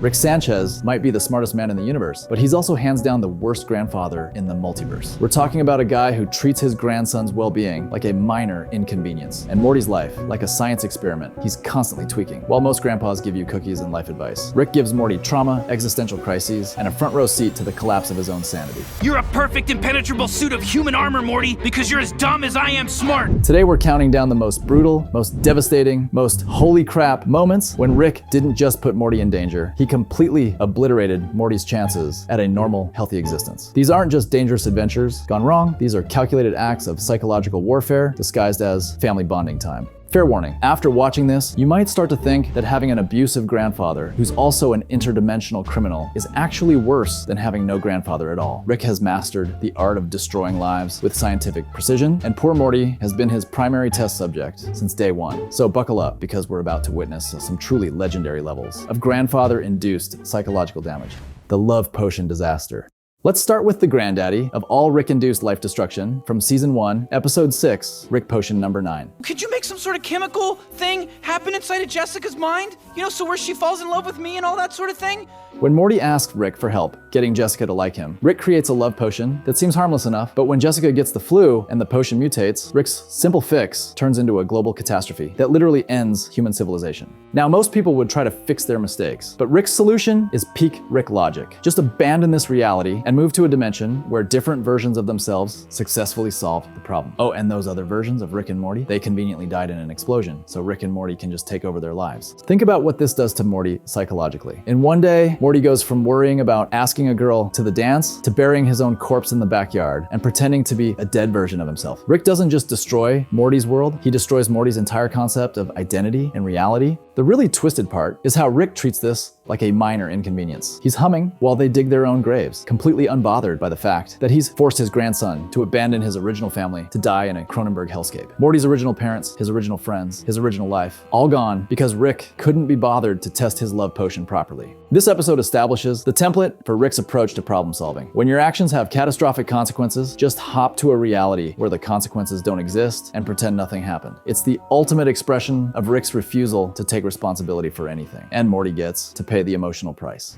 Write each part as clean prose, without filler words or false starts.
Rick Sanchez might be the smartest man in the universe, but he's also hands down the worst grandfather in the multiverse. We're talking about a guy who treats his grandson's well-being like a minor inconvenience, and Morty's life like a science experiment he's constantly tweaking. While most grandpas give you cookies and life advice, Rick gives Morty trauma, existential crises, and a front row seat to the collapse of his own sanity. You're a perfect impenetrable suit of human armor, Morty, because you're as dumb as I am smart. Today we're counting down the most brutal, most devastating, most holy crap moments when Rick didn't just put Morty in danger, he completely obliterated Morty's chances at a normal, healthy existence. These aren't just dangerous adventures gone wrong, these are calculated acts of psychological warfare disguised as family bonding time. Fair warning, after watching this, you might start to think that having an abusive grandfather who's also an interdimensional criminal is actually worse than having no grandfather at all. Rick has mastered the art of destroying lives with scientific precision, and poor Morty has been his primary test subject since day one. So buckle up, because we're about to witness some truly legendary levels of grandfather-induced psychological damage. The love potion disaster. Let's start with the granddaddy of all Rick-induced life destruction from season 1, episode 6, Rick Potion number 9. Could you make some sort of chemical thing happen inside of Jessica's mind? You know, so where she falls in love with me and all that sort of thing? When Morty asks Rick for help getting Jessica to like him, Rick creates a love potion that seems harmless enough, but when Jessica gets the flu and the potion mutates, Rick's simple fix turns into a global catastrophe that literally ends human civilization. Now, most people would try to fix their mistakes, but Rick's solution is peak Rick logic. Just abandon this reality and move to a dimension where different versions of themselves successfully solve the problem. Oh, and those other versions of Rick and Morty, they conveniently died in an explosion, so Rick and Morty can just take over their lives. Think about what this does to Morty psychologically. In one day, Morty goes from worrying about asking a girl to the dance to burying his own corpse in the backyard and pretending to be a dead version of himself. Rick doesn't just destroy Morty's world, he destroys Morty's entire concept of identity and reality. The really twisted part is how Rick treats this like a minor inconvenience. He's humming while they dig their own graves, completely unbothered by the fact that he's forced his grandson to abandon his original family to die in a Cronenberg hellscape. Morty's original parents, his original friends, his original life, all gone because Rick couldn't be bothered to test his love potion properly. This episode establishes the template for Rick's approach to problem solving. When your actions have catastrophic consequences, just hop to a reality where the consequences don't exist and pretend nothing happened. It's the ultimate expression of Rick's refusal to take responsibility for anything, and Morty gets to pay the emotional price.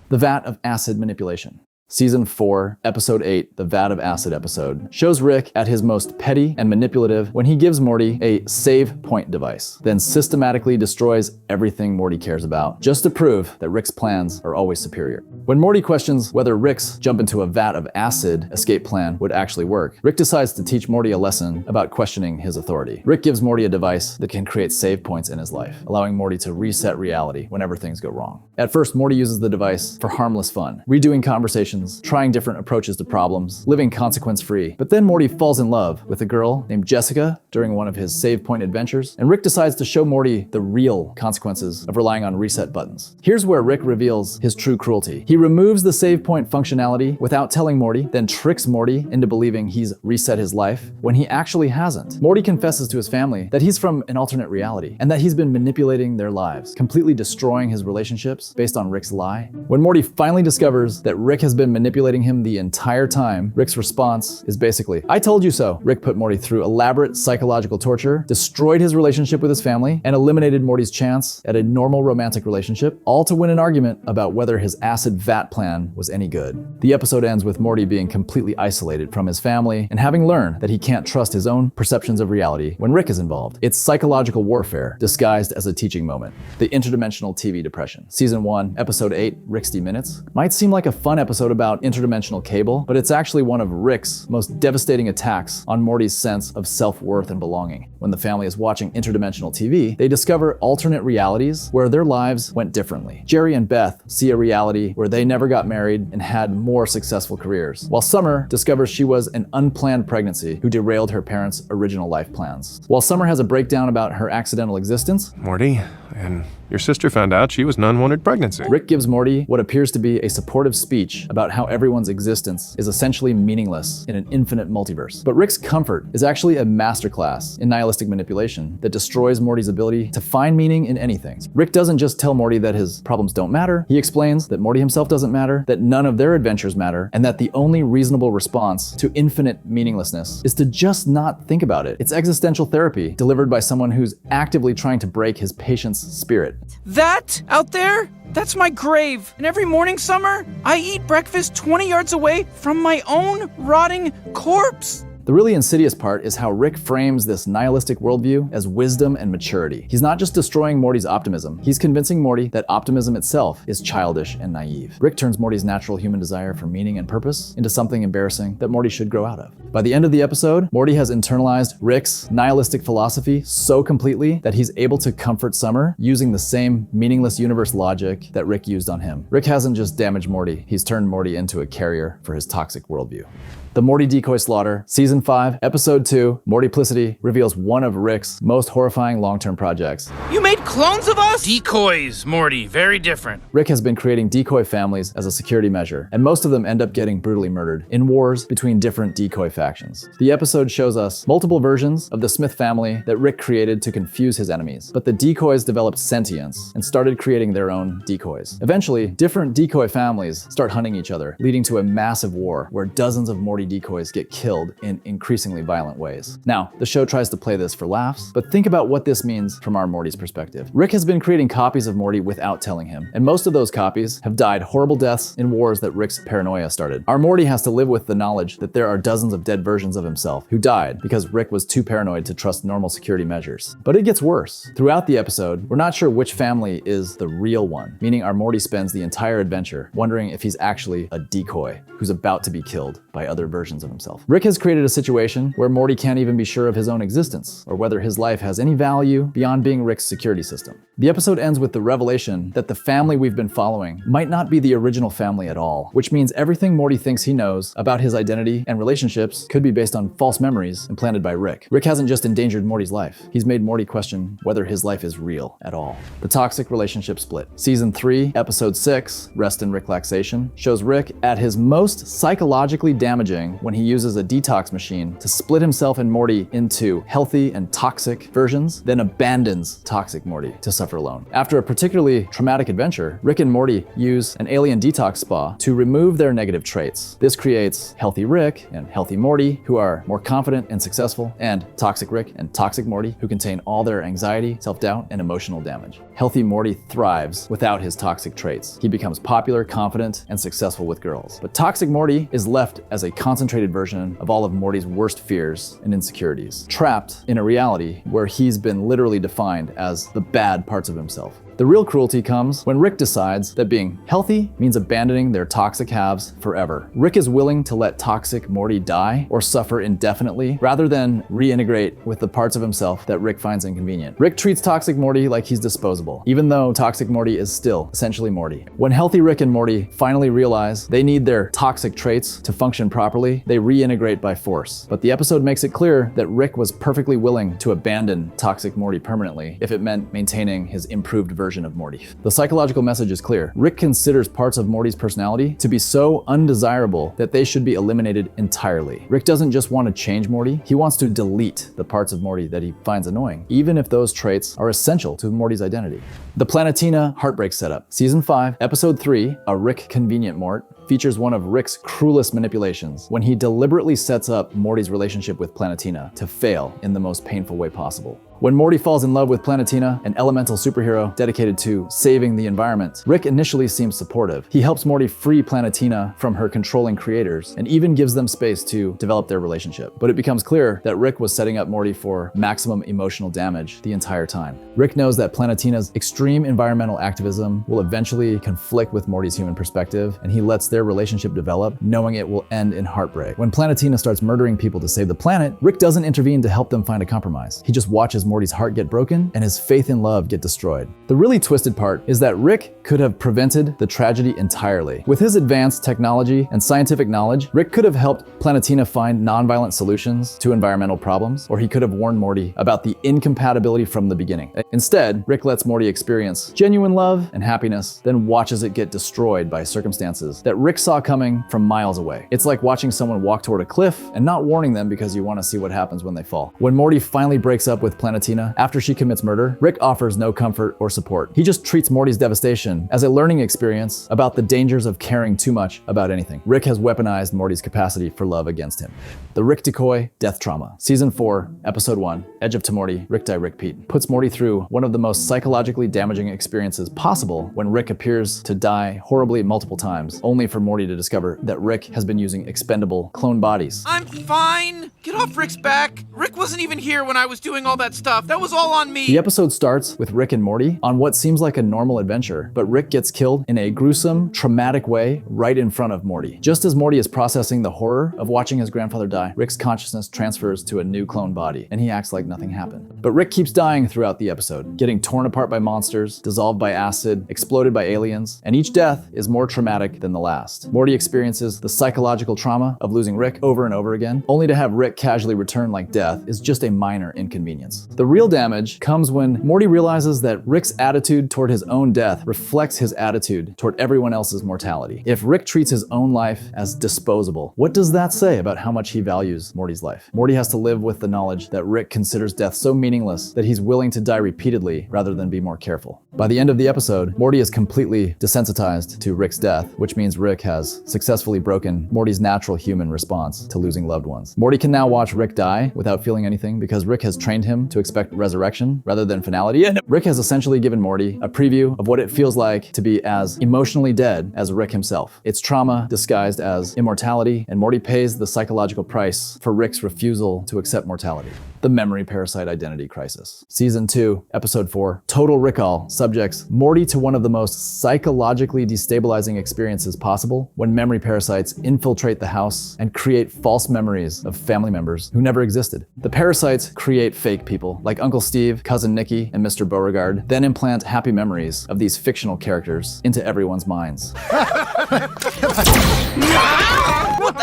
The Vat of Acid manipulation. Season 4, Episode 8, the Vat of Acid episode, shows Rick at his most petty and manipulative when he gives Morty a save point device, then systematically destroys everything Morty cares about, just to prove that Rick's plans are always superior. When Morty questions whether Rick's jump into a vat of acid escape plan would actually work, Rick decides to teach Morty a lesson about questioning his authority. Rick gives Morty a device that can create save points in his life, allowing Morty to reset reality whenever things go wrong. At first, Morty uses the device for harmless fun, redoing conversations, trying different approaches to problems, living consequence-free. But then Morty falls in love with a girl named Jessica during one of his save point adventures, and Rick decides to show Morty the real consequences of relying on reset buttons. Here's where Rick reveals his true cruelty. He removes the save point functionality without telling Morty, then tricks Morty into believing he's reset his life when he actually hasn't. Morty confesses to his family that he's from an alternate reality and that he's been manipulating their lives, completely destroying his relationships based on Rick's lie. When Morty finally discovers that Rick has been manipulating him the entire time, Rick's response is basically, "I told you so." Rick put Morty through elaborate psychological torture, destroyed his relationship with his family, and eliminated Morty's chance at a normal romantic relationship, all to win an argument about whether his acid vat plan was any good. The episode ends with Morty being completely isolated from his family and having learned that he can't trust his own perceptions of reality when Rick is involved. It's psychological warfare disguised as a teaching moment. The interdimensional TV depression. Season 1, Episode 8, Rick's Minutes, might seem like a fun episode about interdimensional cable, but it's actually one of Rick's most devastating attacks on Morty's sense of self-worth and belonging. When the family is watching interdimensional TV, they discover alternate realities where their lives went differently. Jerry and Beth see a reality where they never got married and had more successful careers, while Summer discovers she was an unplanned pregnancy who derailed her parents' original life plans. While Summer has a breakdown about her accidental existence, Morty, and your sister found out she was an unwanted pregnancy. Rick gives Morty what appears to be a supportive speech about how everyone's existence is essentially meaningless in an infinite multiverse. But Rick's comfort is actually a masterclass in nihilistic manipulation that destroys Morty's ability to find meaning in anything. Rick doesn't just tell Morty that his problems don't matter, he explains that Morty himself doesn't matter, that none of their adventures matter, and that the only reasonable response to infinite meaninglessness is to just not think about it. It's existential therapy delivered by someone who's actively trying to break his patient's spirit. That out there? That's my grave. And every morning, Summer, I eat breakfast 20 yards away from my own rotting corpse. The really insidious part is how Rick frames this nihilistic worldview as wisdom and maturity. He's not just destroying Morty's optimism, he's convincing Morty that optimism itself is childish and naive. Rick turns Morty's natural human desire for meaning and purpose into something embarrassing that Morty should grow out of. By the end of the episode, Morty has internalized Rick's nihilistic philosophy so completely that he's able to comfort Summer using the same meaningless universe logic that Rick used on him. Rick hasn't just damaged Morty, he's turned Morty into a carrier for his toxic worldview. The Morty Decoy Slaughter, Season 5, Episode 2, Mortyplicity, reveals one of Rick's most horrifying long-term projects. You made clones of us? Decoys, Morty, very different. Rick has been creating decoy families as a security measure, and most of them end up getting brutally murdered in wars between different decoy factions. The episode shows us multiple versions of the Smith family that Rick created to confuse his enemies, but the decoys developed sentience and started creating their own decoys. Eventually, different decoy families start hunting each other, leading to a massive war where dozens of Morty decoys get killed in increasingly violent ways. Now, the show tries to play this for laughs, but think about what this means from our Morty's perspective. Rick has been creating copies of Morty without telling him, and most of those copies have died horrible deaths in wars that Rick's paranoia started. Our Morty has to live with the knowledge that there are dozens of dead versions of himself who died because Rick was too paranoid to trust normal security measures. But it gets worse. Throughout the episode, we're not sure which family is the real one, meaning our Morty spends the entire adventure wondering if he's actually a decoy who's about to be killed by other versions of himself. Rick has created a situation where Morty can't even be sure of his own existence or whether his life has any value beyond being Rick's security system. The episode ends with the revelation that the family we've been following might not be the original family at all, which means everything Morty thinks he knows about his identity and relationships could be based on false memories implanted by Rick. Rick hasn't just endangered Morty's life, he's made Morty question whether his life is real at all. The toxic relationship split. Season 3, Episode 6, Rest and Reclaxation, shows Rick at his most psychologically damaging when he uses a detox machine to split himself and Morty into healthy and toxic versions, then abandons toxic Morty to suffer alone. After a particularly traumatic adventure, Rick and Morty use an alien detox spa to remove their negative traits. This creates healthy Rick and healthy Morty, who are more confident and successful, and toxic Rick and toxic Morty, who contain all their anxiety, self-doubt, and emotional damage. Healthy Morty thrives without his toxic traits. He becomes popular, confident, and successful with girls. But toxic Morty is left as a concentrated version of all of Morty's worst fears and insecurities, trapped in a reality where he's been literally defined as the bad parts of himself. The real cruelty comes when Rick decides that being healthy means abandoning their toxic halves forever. Rick is willing to let toxic Morty die or suffer indefinitely rather than reintegrate with the parts of himself that Rick finds inconvenient. Rick treats toxic Morty like he's disposable, even though toxic Morty is still essentially Morty. When healthy Rick and Morty finally realize they need their toxic traits to function properly, they reintegrate by force. But the episode makes it clear that Rick was perfectly willing to abandon toxic Morty permanently if it meant maintaining his improved version of Morty. The psychological message is clear. Rick considers parts of Morty's personality to be so undesirable that they should be eliminated entirely. Rick doesn't just want to change Morty, he wants to delete the parts of Morty that he finds annoying, even if those traits are essential to Morty's identity. The Planetina Heartbreak Setup. Season 5, Episode 3, A Rick Convenient Mort, features one of Rick's cruelest manipulations when he deliberately sets up Morty's relationship with Planetina to fail in the most painful way possible. When Morty falls in love with Planetina, an elemental superhero dedicated to saving the environment, Rick initially seems supportive. He helps Morty free Planetina from her controlling creators and even gives them space to develop their relationship. But it becomes clear that Rick was setting up Morty for maximum emotional damage the entire time. Rick knows that Planetina's extreme environmental activism will eventually conflict with Morty's human perspective, and he lets their relationship develop, knowing it will end in heartbreak. When Planetina starts murdering people to save the planet, Rick doesn't intervene to help them find a compromise. He just watches Morty's heart get broken and his faith in love get destroyed. The really twisted part is that Rick could have prevented the tragedy entirely. With his advanced technology and scientific knowledge, Rick could have helped Planetina find nonviolent solutions to environmental problems, or he could have warned Morty about the incompatibility from the beginning. Instead, Rick lets Morty experience genuine love and happiness, then watches it get destroyed by circumstances that Rick saw coming from miles away. It's like watching someone walk toward a cliff and not warning them because you want to see what happens when they fall. When Morty finally breaks up with Planetina after she commits murder, Rick offers no comfort or support. He just treats Morty's devastation as a learning experience about the dangers of caring too much about anything. Rick has weaponized Morty's capacity for love against him. The Rick decoy, death trauma. Season 4, Episode 1, Edge of Tomorty, Rick Die Rick Pete, puts Morty through one of the most psychologically damaging experiences possible when Rick appears to die horribly multiple times, only for Morty to discover that Rick has been using expendable clone bodies. I'm fine. Get off Rick's back. Rick wasn't even here when I was doing all that stuff. That was all on me. The episode starts with Rick and Morty on what seems like a normal adventure, but Rick gets killed in a gruesome, traumatic way right in front of Morty. Just as Morty is processing the horror of watching his grandfather die, Rick's consciousness transfers to a new clone body, and he acts like nothing happened. But Rick keeps dying throughout the episode, getting torn apart by monsters, dissolved by acid, exploded by aliens, and each death is more traumatic than the last. Morty experiences the psychological trauma of losing Rick over and over again, only to have Rick casually return like death is just a minor inconvenience. The real damage comes when Morty realizes that Rick's attitude toward his own death reflects his attitude toward everyone else's mortality. If Rick treats his own life as disposable, what does that say about how much he values Morty's life? Morty has to live with the knowledge that Rick considers death so meaningless that he's willing to die repeatedly rather than be more careful. By the end of the episode, Morty is completely desensitized to Rick's death, which means Rick has successfully broken Morty's natural human response to losing loved ones. Morty can now watch Rick die without feeling anything because Rick has trained him to expect resurrection rather than finality. And Rick has essentially given Morty a preview of what it feels like to be as emotionally dead as Rick himself. It's trauma disguised as immortality, and Morty pays the psychological price for Rick's refusal to accept mortality. The Memory Parasite Identity Crisis. Season 2, Episode 4, Total Recall subjects Morty to one of the most psychologically destabilizing experiences possible when memory parasites infiltrate the house and create false memories of family members who never existed. The parasites create fake people like Uncle Steve, Cousin Nicky, and Mr. Beauregard, then implant happy memories of these fictional characters into everyone's minds.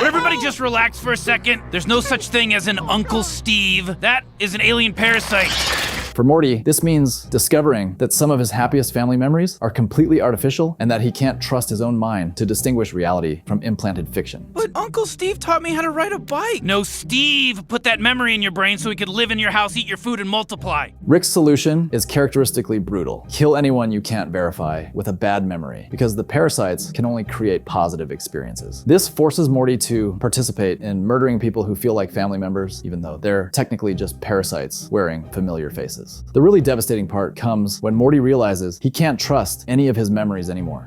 Everybody just relax for a second. There's no such thing as an Uncle Steve. That is an alien parasite. For Morty, this means discovering that some of his happiest family memories are completely artificial and that he can't trust his own mind to distinguish reality from implanted fiction. But Uncle Steve taught me how to ride a bike. No, Steve put that memory in your brain so he could live in your house, eat your food, and multiply. Rick's solution is characteristically brutal. Kill anyone you can't verify with a bad memory, because the parasites can only create positive experiences. This forces Morty to participate in murdering people who feel like family members, even though they're technically just parasites wearing familiar faces. The really devastating part comes when Morty realizes he can't trust any of his memories anymore.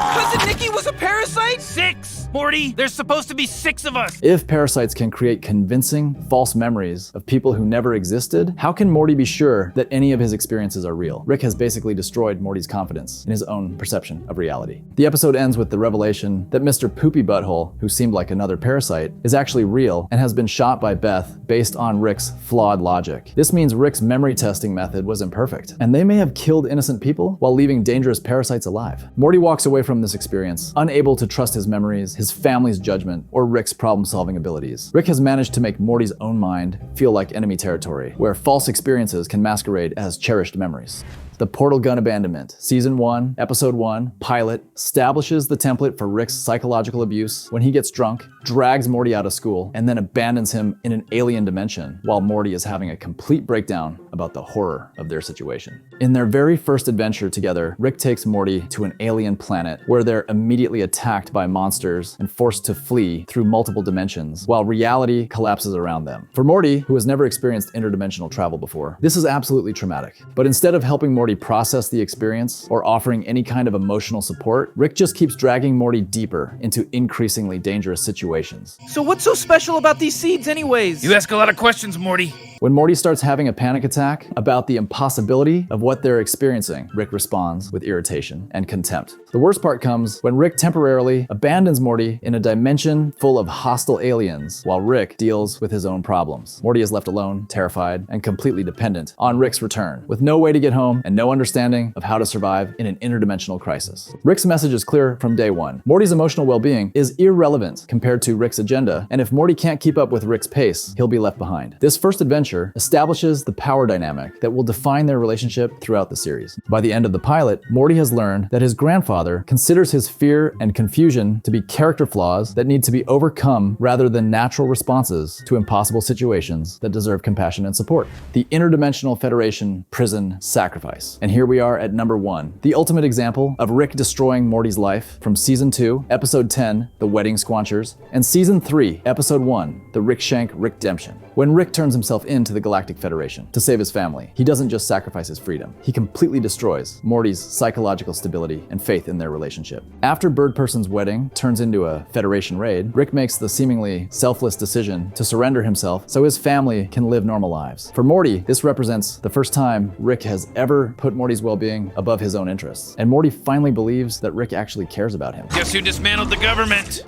Cousin Nicky was a parasite? 6! Morty, there's supposed to be 6 of us. If parasites can create convincing false memories of people who never existed, how can Morty be sure that any of his experiences are real? Rick has basically destroyed Morty's confidence in his own perception of reality. The episode ends with the revelation that Mr. Poopy Butthole, who seemed like another parasite, is actually real and has been shot by Beth based on Rick's flawed logic. This means Rick's memory testing method was imperfect, and they may have killed innocent people while leaving dangerous parasites alive. Morty walks away from this experience, unable to trust his memories, his family's judgment, or Rick's problem-solving abilities. Rick has managed to make Morty's own mind feel like enemy territory, where false experiences can masquerade as cherished memories. The Portal Gun Abandonment. Season 1, Episode 1, Pilot, establishes the template for Rick's psychological abuse when he gets drunk, drags Morty out of school, and then abandons him in an alien dimension while Morty is having a complete breakdown about the horror of their situation. In their very first adventure together, Rick takes Morty to an alien planet where they're immediately attacked by monsters and forced to flee through multiple dimensions while reality collapses around them. For Morty, who has never experienced interdimensional travel before, this is absolutely traumatic. But instead of helping Morty process the experience or offering any kind of emotional support, Rick just keeps dragging Morty deeper into increasingly dangerous situations. So what's so special about these seeds anyways? You ask a lot of questions, Morty. When Morty starts having a panic attack about the impossibility of what they're experiencing, Rick responds with irritation and contempt. The worst part comes when Rick temporarily abandons Morty in a dimension full of hostile aliens while Rick deals with his own problems. Morty is left alone, terrified, and completely dependent on Rick's return, with no way to get home and no understanding of how to survive in an interdimensional crisis. Rick's message is clear from day one. Morty's emotional well-being is irrelevant compared to Rick's agenda, and if Morty can't keep up with Rick's pace, he'll be left behind. This first adventure adventure establishes the power dynamic that will define their relationship throughout the series. By the end of the pilot, Morty has learned that his grandfather considers his fear and confusion to be character flaws that need to be overcome rather than natural responses to impossible situations that deserve compassion and support. The Interdimensional Federation Prison Sacrifice. And here we are at number 1, the ultimate example of Rick destroying Morty's life from Season 2, Episode 10, The Wedding Squanchers, and Season 3, Episode 1, The Rick Shank Rickdemption. When Rick turns himself into the Galactic Federation to save his family, he doesn't just sacrifice his freedom, he completely destroys Morty's psychological stability and faith in their relationship. After Bird Person's wedding turns into a Federation raid, Rick makes the seemingly selfless decision to surrender himself so his family can live normal lives. For Morty, this represents the first time Rick has ever put Morty's well-being above his own interests, and Morty finally believes that Rick actually cares about him. Guess who dismantled the government?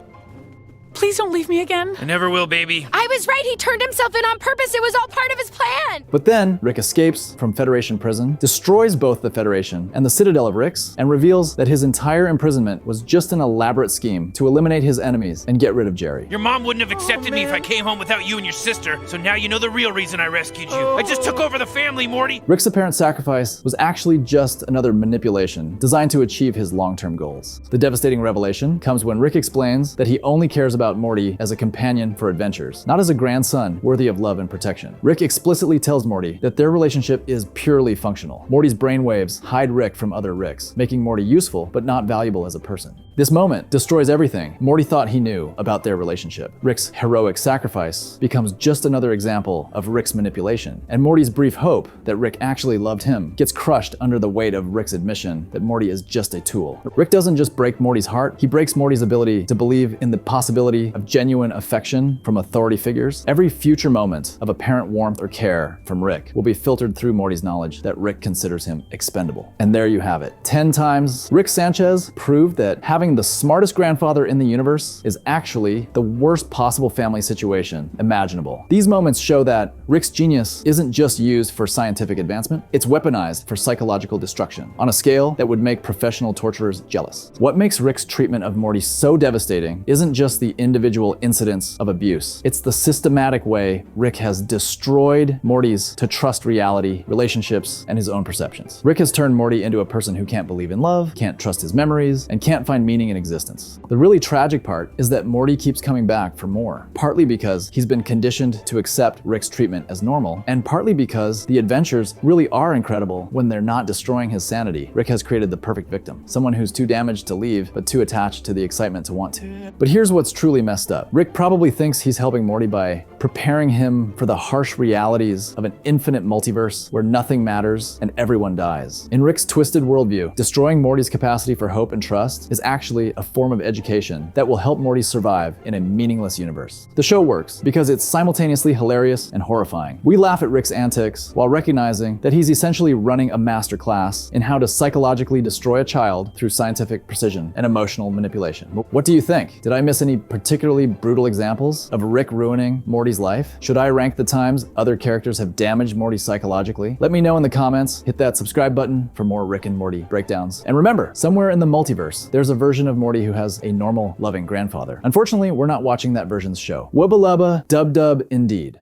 Please don't leave me again. I never will, baby. I was right, he turned himself in on purpose. It was all part of his plan. But then, Rick escapes from Federation prison, destroys both the Federation and the Citadel of Ricks, and reveals that his entire imprisonment was just an elaborate scheme to eliminate his enemies and get rid of Jerry. Your mom wouldn't have accepted me if I came home without you and your sister, so now you know the real reason I rescued you. I just took over the family, Morty. Rick's apparent sacrifice was actually just another manipulation designed to achieve his long-term goals. The devastating revelation comes when Rick explains that he only cares about Morty as a companion for adventures, not as a grandson worthy of love and protection. Rick explicitly tells Morty that their relationship is purely functional. Morty's brainwaves hide Rick from other Ricks, making Morty useful but not valuable as a person. This moment destroys everything Morty thought he knew about their relationship. Rick's heroic sacrifice becomes just another example of Rick's manipulation, and Morty's brief hope that Rick actually loved him gets crushed under the weight of Rick's admission that Morty is just a tool. Rick doesn't just break Morty's heart, he breaks Morty's ability to believe in the possibility of genuine affection from authority figures. Every future moment of apparent warmth or care from Rick will be filtered through Morty's knowledge that Rick considers him expendable. And there you have it. 10 times, Rick Sanchez proved that having the smartest grandfather in the universe is actually the worst possible family situation imaginable. These moments show that Rick's genius isn't just used for scientific advancement, it's weaponized for psychological destruction on a scale that would make professional torturers jealous. What makes Rick's treatment of Morty so devastating isn't just the individual incidents of abuse. It's the systematic way Rick has destroyed Morty's to trust reality, relationships, and his own perceptions. Rick has turned Morty into a person who can't believe in love, can't trust his memories, and can't find meaning in existence. The really tragic part is that Morty keeps coming back for more, partly because he's been conditioned to accept Rick's treatment as normal, and partly because the adventures really are incredible when they're not destroying his sanity. Rick has created the perfect victim, someone who's too damaged to leave, but too attached to the excitement to want to. But here's what's truly messed up. Rick probably thinks he's helping Morty by preparing him for the harsh realities of an infinite multiverse where nothing matters and everyone dies. In Rick's twisted worldview, destroying Morty's capacity for hope and trust is actually a form of education that will help Morty survive in a meaningless universe. The show works because it's simultaneously hilarious and horrifying. We laugh at Rick's antics while recognizing that he's essentially running a master class in how to psychologically destroy a child through scientific precision and emotional manipulation. What do you think? Did I miss any particularly brutal examples of Rick ruining Morty's life? Should I rank the times other characters have damaged Morty psychologically? Let me know in the comments. Hit that subscribe button for more Rick and Morty breakdowns. And remember, somewhere in the multiverse, there's a version of Morty who has a normal, loving grandfather. Unfortunately, we're not watching that version's show. Wubba lubba, dub dub indeed.